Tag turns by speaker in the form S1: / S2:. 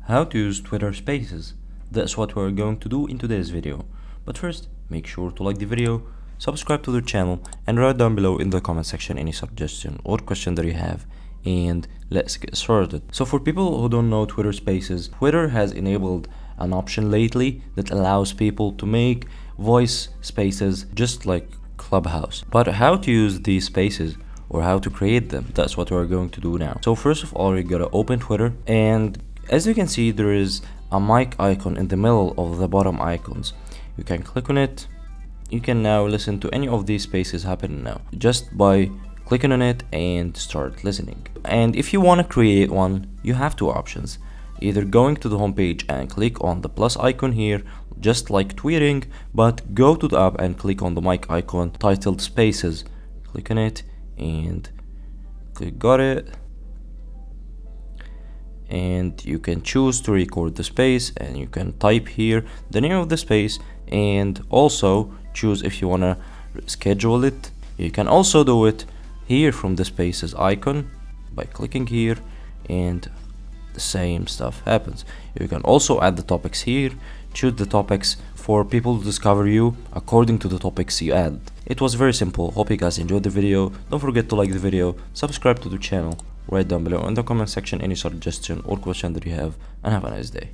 S1: how to use Twitter Spaces. That's what we're going to do in today's video. But first, make sure to like the video, subscribe to the channel, and write down below in the comment section any suggestion or question that you have. And let's get started. So for people who don't know Twitter Spaces, Twitter has enabled an option lately that allows people to make voice spaces just like Clubhouse. But how to use these spaces or how to create them, that's what we're going to do now. So first of all, you gotta open Twitter, and as you can see, there is a mic icon in the middle of the bottom icons. You can click on it. You can now listen to any of these spaces happening now just by clicking on it and start listening. And if you want to create one, you have two options: either going to the homepage and click on the plus icon here, just like tweeting, but go to the app and click on the mic icon titled Spaces. Click on it and click got it, and you can choose to record the space, and you can type here the name of the space and also choose if you want to schedule it. You can also do it here from the Spaces icon by clicking here, and the same stuff happens. You can also add the topics here, choose the topics for people to discover you according to the topics you add. It was very simple. Hope you guys enjoyed the video. Don't forget to like the video, subscribe to the channel, write down below in the comment section any suggestion or question that you have, and have a nice day.